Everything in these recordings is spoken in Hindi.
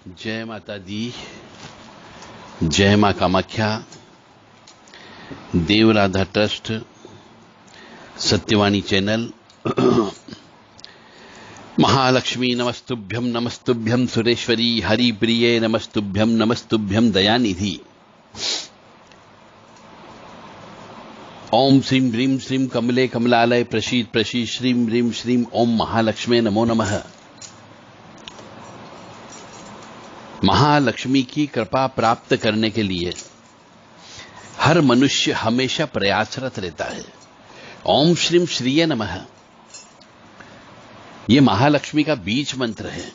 जय माता दी, जय मां कामाख्या, देव राधा ट्रस्ट, सत्यवाणी चैनल। महालक्ष्मी नमस्तुभ्यम नमस्तुभ्यम सुरेश्वरी, हरि प्रिये नमस्तुभ्यम नमस्तुभ्यम दयानिधि। ओम श्रीम ह्रीम श्रीम कमले कमलालय प्रसीद प्रसीद श्रीम ह्रीम श्रीम ओम महालक्ष्मी नमो नमः। महालक्ष्मी की कृपा प्राप्त करने के लिए हर मनुष्य हमेशा प्रयासरत रहता है। ओम श्रीम श्रीये नमः, ये महालक्ष्मी का बीज मंत्र है।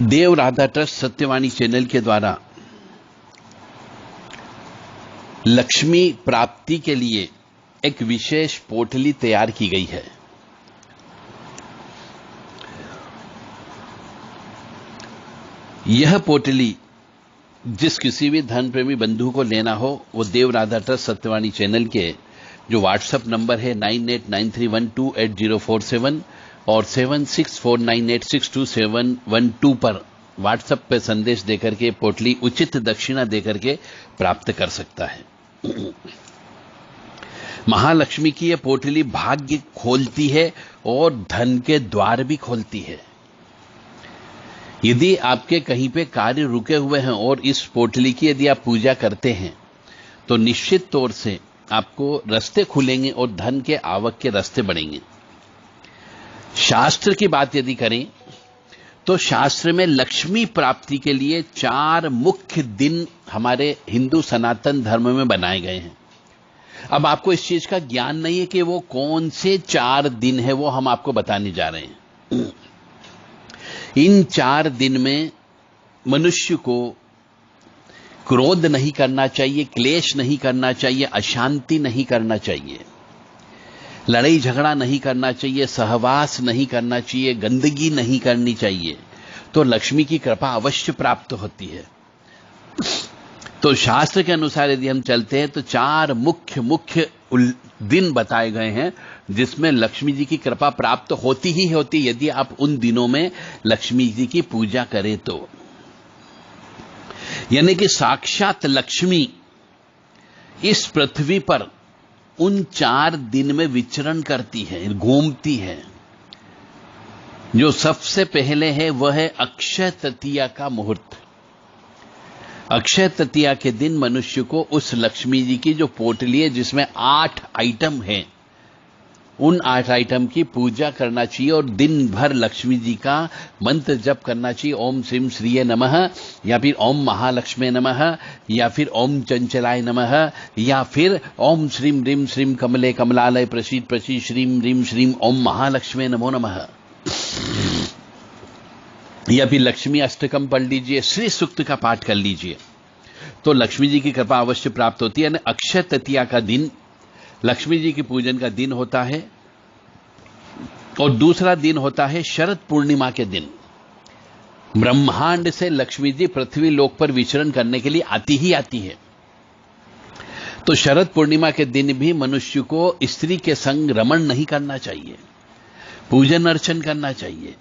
देव राधा ट्रस्ट सत्यवाणी चैनल के द्वारा लक्ष्मी प्राप्ति के लिए एक विशेष पोटली तैयार की गई है। यह पोटली जिस किसी भी धन प्रेमी बंधु को लेना हो, वो देव राधा ट्रस्ट सत्यवाणी चैनल के जो व्हाट्सएप नंबर है 9893128047 और 7649862712 पर व्हाट्सएप पे संदेश देकर के पोटली उचित दक्षिणा देकर के प्राप्त कर सकता है। महालक्ष्मी की यह पोटली भाग्य खोलती है और धन के द्वार भी खोलती है। यदि आपके कहीं पे कार्य रुके हुए हैं और इस पोटली की यदि आप पूजा करते हैं तो निश्चित तौर से आपको रास्ते खुलेंगे और धन के आवक के रास्ते बढ़ेंगे। शास्त्र की बात यदि करें तो शास्त्र में लक्ष्मी प्राप्ति के लिए 4 मुख्य दिन हमारे हिंदू सनातन धर्म में बनाए गए हैं। अब आपको इस चीज का ज्ञान नहीं है कि वो कौन से 4 दिन है, वो हम आपको बताने जा रहे हैं। इन 4 दिन में मनुष्य को क्रोध नहीं करना चाहिए, क्लेश नहीं करना चाहिए, अशांति नहीं करना चाहिए, लड़ाई झगड़ा नहीं करना चाहिए, सहवास नहीं करना चाहिए, गंदगी नहीं करनी चाहिए, तो लक्ष्मी की कृपा अवश्य प्राप्त होती है। तो शास्त्र के अनुसार यदि हम चलते हैं तो 4 मुख्य दिन बताए गए हैं जिसमें लक्ष्मी जी की कृपा प्राप्त होती ही होती, यदि आप उन दिनों में लक्ष्मी जी की पूजा करें तो। यानी कि साक्षात लक्ष्मी इस पृथ्वी पर उन 4 दिन में विचरण करती है, घूमती है। जो सबसे पहले है वह है अक्षय तृतीया का मुहूर्त। अक्षय तृतीया के दिन मनुष्य को उस लक्ष्मी जी की जो पोटली है जिसमें 8 आइटम हैं, उन 8 आइटम की पूजा करना चाहिए और दिन भर लक्ष्मी जी का मंत्र जप करना चाहिए। ओम श्रीम श्रीये नमः, या फिर ओम महालक्ष्मी नमः, या फिर ओम चंचलाय नमः, या फिर ओम श्रीम ह्रीम श्रीम कमले कमलालय प्रसीद प्रसीद श्रीम ह्रीम श्रीम ओम महालक्ष्मी नमो नमः, या फिर लक्ष्मी अष्टकम पढ़ लीजिए, श्री सूक्त का पाठ कर लीजिए, तो लक्ष्मी जी की कृपा अवश्य प्राप्त होती है। यानी अक्षय तृतीया का दिन लक्ष्मी जी की पूजन का दिन होता है। और दूसरा दिन होता है शरद पूर्णिमा के दिन। ब्रह्मांड से लक्ष्मी जी पृथ्वी लोक पर विचरण करने के लिए आती ही आती है। तो शरद पूर्णिमा के दिन भी मनुष्य को स्त्री के संग रमण नहीं करना चाहिए, पूजन अर्चन करना चाहिए।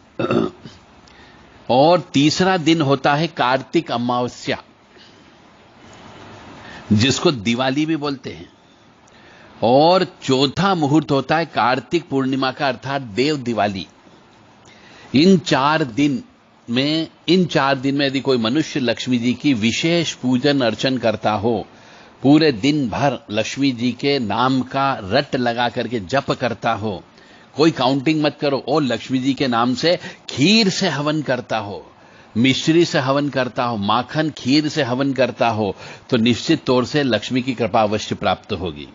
और तीसरा दिन होता है कार्तिक अमावस्या, जिसको दिवाली भी बोलते हैं। और चौथा मुहूर्त होता है कार्तिक पूर्णिमा का, अर्थात देव दिवाली। इन 4 दिन में यदि कोई मनुष्य लक्ष्मी जी की विशेष पूजन अर्चन करता हो, पूरे दिन भर लक्ष्मी जी के नाम का रट लगा करके जप करता हो, कोई काउंटिंग मत करो, और लक्ष्मी जी के नाम से खीर से हवन करता हो, मिश्री से हवन करता हो, माखन खीर से हवन करता हो, तो निश्चित तौर से लक्ष्मी की कृपा अवश्य प्राप्त होगी।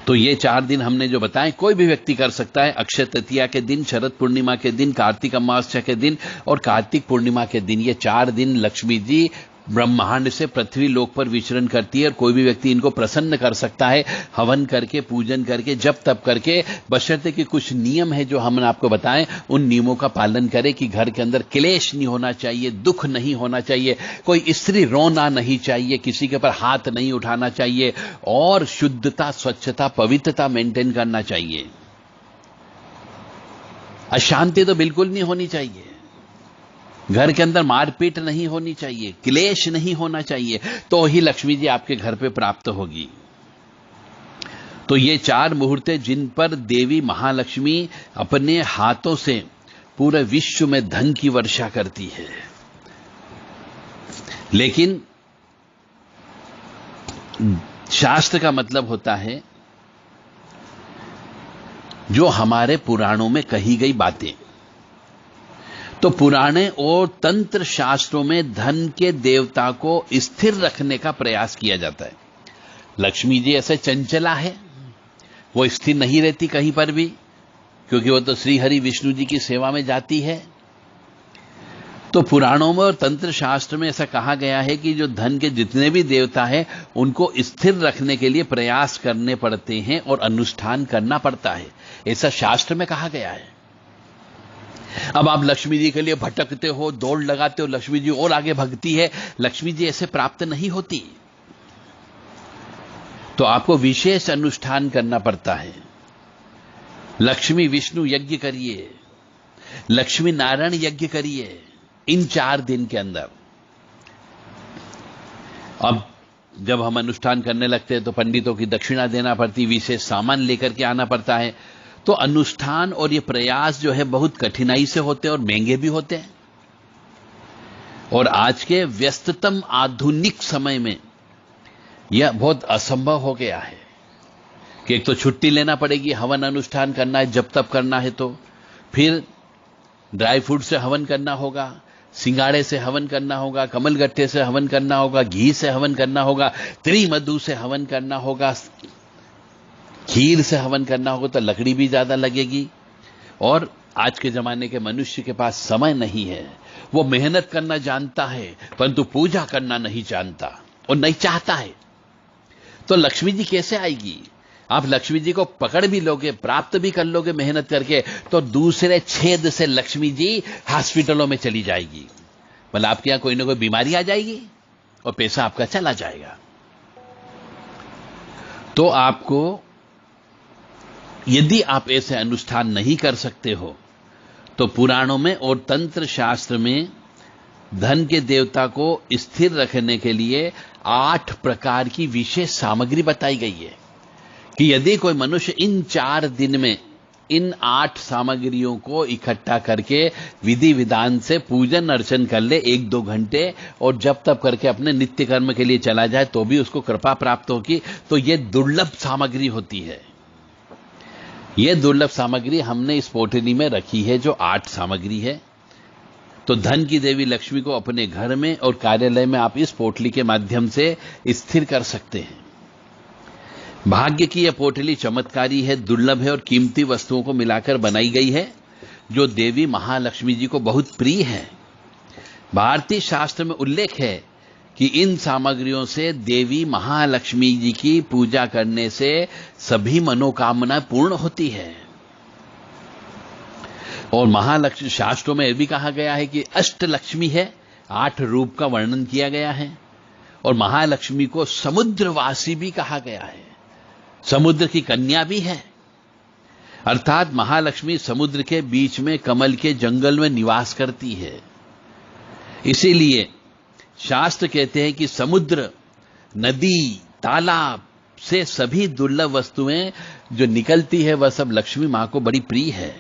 तो ये 4 दिन हमने जो बताए कोई भी व्यक्ति कर सकता है। अक्षय तृतीया के दिन, शरद पूर्णिमा के दिन, कार्तिक अमावस्या के दिन और कार्तिक पूर्णिमा के दिन, ये 4 दिन लक्ष्मी जी ब्रह्मांड से पृथ्वी लोक पर विचरण करती है। और कोई भी व्यक्ति इनको प्रसन्न कर सकता है हवन करके, पूजन करके, जप तप करके, बशर्ते कि कुछ नियम है जो हमने आपको बताएं, उन नियमों का पालन करें कि घर के अंदर क्लेश नहीं होना चाहिए, दुख नहीं होना चाहिए, कोई स्त्री रोना नहीं चाहिए, किसी के ऊपर हाथ नहीं उठाना चाहिए और शुद्धता, स्वच्छता, पवित्रता मेंटेन करना चाहिए। अशांति तो बिल्कुल नहीं होनी चाहिए, घर के अंदर मारपीट नहीं होनी चाहिए, क्लेश नहीं होना चाहिए, तो ही लक्ष्मी जी आपके घर पे प्राप्त होगी। तो ये 4 मुहूर्तें जिन पर देवी महालक्ष्मी अपने हाथों से पूरे विश्व में धन की वर्षा करती है। लेकिन शास्त्र का मतलब होता है जो हमारे पुराणों में कही गई बातें। तो पुराने और तंत्र शास्त्रों में धन के देवता को स्थिर रखने का प्रयास किया जाता है। लक्ष्मी जी ऐसे चंचला है, वो स्थिर नहीं रहती कहीं पर भी, क्योंकि वो तो श्री हरि विष्णु जी की सेवा में जाती है। तो पुराणों में और तंत्र शास्त्र में ऐसा कहा गया है कि जो धन के जितने भी देवता हैं उनको स्थिर रखने के लिए प्रयास करने पड़ते हैं और अनुष्ठान करना पड़ता है, ऐसा शास्त्र में कहा गया है। अब आप लक्ष्मी जी के लिए भटकते हो, दौड़ लगाते हो, लक्ष्मी जी और आगे भगती है, लक्ष्मी जी ऐसे प्राप्त नहीं होती। तो आपको विशेष अनुष्ठान करना पड़ता है। लक्ष्मी विष्णु यज्ञ करिए, लक्ष्मी नारायण यज्ञ करिए इन 4 दिन के अंदर। अब जब हम अनुष्ठान करने लगते हैं तो पंडितों की दक्षिणा देना पड़ती, विशेष सामान लेकर के आना पड़ता है। तो अनुष्ठान और ये प्रयास जो है बहुत कठिनाई से होते हैं और महंगे भी होते हैं। और आज के व्यस्ततम आधुनिक समय में यह बहुत असंभव हो गया है कि एक तो छुट्टी लेना पड़ेगी, हवन अनुष्ठान करना है, जब तब करना है, तो फिर ड्राई फ्रूट से हवन करना होगा, सिंगाड़े से हवन करना होगा, कमलगट्टे से हवन करना होगा, घी से हवन करना होगा, त्रिमधु से हवन करना होगा, खीर से हवन करना होगा, तो लकड़ी भी ज्यादा लगेगी। और आज के जमाने के मनुष्य के पास समय नहीं है, वो मेहनत करना जानता है परंतु पूजा करना नहीं जानता और नहीं चाहता है। तो लक्ष्मी जी कैसे आएगी? आप लक्ष्मी जी को पकड़ भी लोगे, प्राप्त भी कर लोगे मेहनत करके, तो दूसरे छेद से लक्ष्मी जी हॉस्पिटलों में चली जाएगी। मतलब आपके यहां कोई ना कोई बीमारी आ जाएगी और पैसा आपका चला जाएगा। तो आपको, यदि आप ऐसे अनुष्ठान नहीं कर सकते हो, तो पुराणों में और तंत्र शास्त्र में धन के देवता को स्थिर रखने के लिए 8 प्रकार की विशेष सामग्री बताई गई है कि यदि कोई मनुष्य इन 4 दिन में इन 8 सामग्रियों को इकट्ठा करके विधि विधान से पूजन अर्चन कर ले 1-2 घंटे, और जब तब करके अपने नित्य कर्म के लिए चला जाए तो भी उसको कृपा प्राप्त होगी। तो यह दुर्लभ सामग्री होती है। यह दुर्लभ सामग्री हमने इस पोटली में रखी है, जो 8 सामग्री है। तो धन की देवी लक्ष्मी को अपने घर में और कार्यालय में आप इस पोटली के माध्यम से स्थिर कर सकते हैं। भाग्य की यह पोटली चमत्कारी है, दुर्लभ है और कीमती वस्तुओं को मिलाकर बनाई गई है, जो देवी महालक्ष्मी जी को बहुत प्रिय है। भारतीय शास्त्र में उल्लेख है कि इन सामग्रियों से देवी महालक्ष्मी जी की पूजा करने से सभी मनोकामना पूर्ण होती है। और महालक्ष्मी शास्त्रों में यह भी कहा गया है कि अष्टलक्ष्मी है, 8 रूप का वर्णन किया गया है। और महालक्ष्मी को समुद्रवासी भी कहा गया है, समुद्र की कन्या भी है। अर्थात महालक्ष्मी समुद्र के बीच में कमल के जंगल में निवास करती है। इसीलिए शास्त्र कहते हैं कि समुद्र, नदी, तालाब से सभी दुर्लभ वस्तुएं जो निकलती है वह सब लक्ष्मी मां को बड़ी प्रिय है।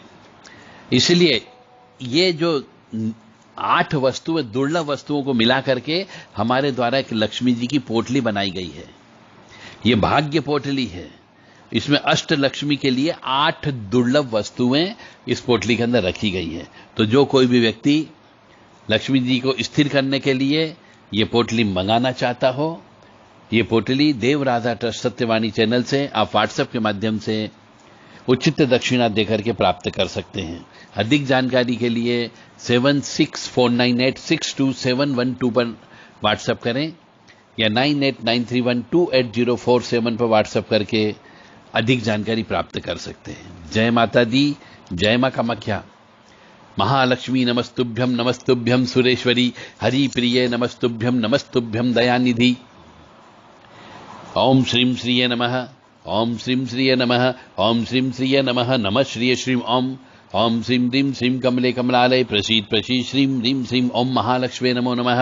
इसलिए ये जो 8 वस्तुएं, दुर्लभ वस्तुओं को मिला करके हमारे द्वारा एक लक्ष्मी जी की पोटली बनाई गई है। ये भाग्य पोटली है। इसमें अष्टलक्ष्मी के लिए 8 दुर्लभ वस्तुएं इस पोटली के अंदर रखी गई है। तो जो कोई भी व्यक्ति लक्ष्मी जी को स्थिर करने के लिए ये पोटली मंगाना चाहता हो, ये पोटली देव राधा ट्रस्ट सत्यवाणी चैनल से आप व्हाट्सएप के माध्यम से उचित दक्षिणा देकर के प्राप्त कर सकते हैं। अधिक जानकारी के लिए 7649862712 पर व्हाट्सएप करें या 9893128047 पर व्हाट्सएप करके अधिक जानकारी प्राप्त कर सकते हैं। जय माता दी, जय मां कामाख्या। महालक्ष्मी नमस्तुभ्यम नमस्तुभ्यम सुरेश्वरी, हरि प्रिय नमस्तुभ्यम नमस्तुभ्यम दयानिधि। ओम श्रीम श्रीये नमः, ओम श्रीम श्रीये नमः, ओम श्रीम श्रीये नमः, नमः श्रीये श्रीम ओम। ओम श्रीं ह्रीं श्रीं कमले कमलालय प्रसीद प्रसीद श्रीं ह्रीं श्रीं ओम महालक्ष्मी नमो नमः।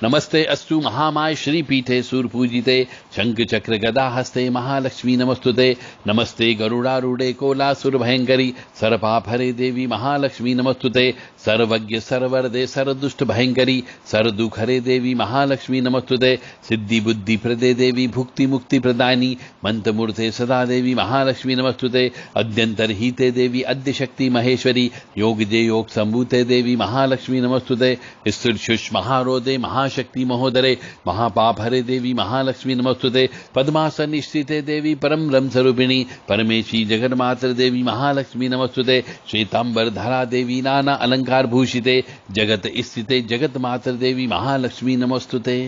नमस्ते अस्तु महामाय श्रीपीठे सुरपूजिते शंख चक्र गदा हस्ते महालक्ष्मी नमस्तुते। नमस्ते गरुड़ारूढ़े कोलासुर भयंकरी सर्वपापहरे देवी महालक्ष्मी नमस्तुते। सर्वज्ञ सर्वरदे सर्वदुष्ट भयंकरी सर्वदुखहरे देवी महालक्ष्मी नमस्तुते। सिद्धि बुद्धि प्रदे देवी भुक्ति मुक्ति प्रदायिनी मंत्रमूर्ते सदा देवी महालक्ष्मी नमस्तुते। अद्यंतरहिते देवी अद्य शक्ति महेश्वरी योगजे योग संभूते देवी महालक्ष्मी नमस्तुते। स्थिरशुष महारोदे महाशक्ति महोदरे महापाप हरे देवी महालक्ष्मी नमस्तुते। पद्मासन स्थिते देवी परम ब्रह्म स्वरूपिणी परमेशी जगन्मात्र देवी महालक्ष्मी नमस्तुते। श्वेतांबर धरा देवी नाना अलंकार भूषिते जगत स्थिते जगत मात्र देवी महालक्ष्मी नमस्तुते।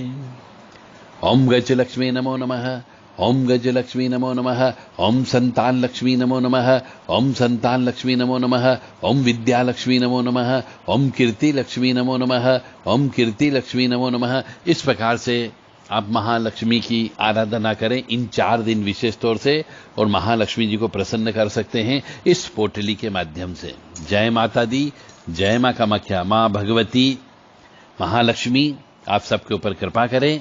ओम गज लक्ष्मी नमो नमः। ओम गज लक्ष्मी नमो नमः। ओम संतान लक्ष्मी नमो नमः। ओम संतान लक्ष्मी नमो नमः। ओम विद्या लक्ष्मी नमो नमः। ओम कीर्ति लक्ष्मी नमो नमः। ओम कीर्ति लक्ष्मी नमो नमः। इस प्रकार से आप महालक्ष्मी की आराधना करें इन 4 दिन विशेष तौर से और महालक्ष्मी जी को प्रसन्न कर सकते हैं इस पोटली के माध्यम से। जय माता दी, जय मां कामाख्या। मां भगवती महालक्ष्मी आप सबके ऊपर कृपा करें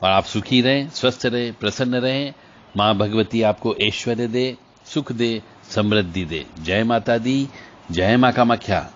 और आप सुखी रहें, स्वस्थ रहें, प्रसन्न रहें। मां भगवती आपको ऐश्वर्य दे, सुख दे, समृद्धि दे। जय माता दी, जय मां कामाख्या।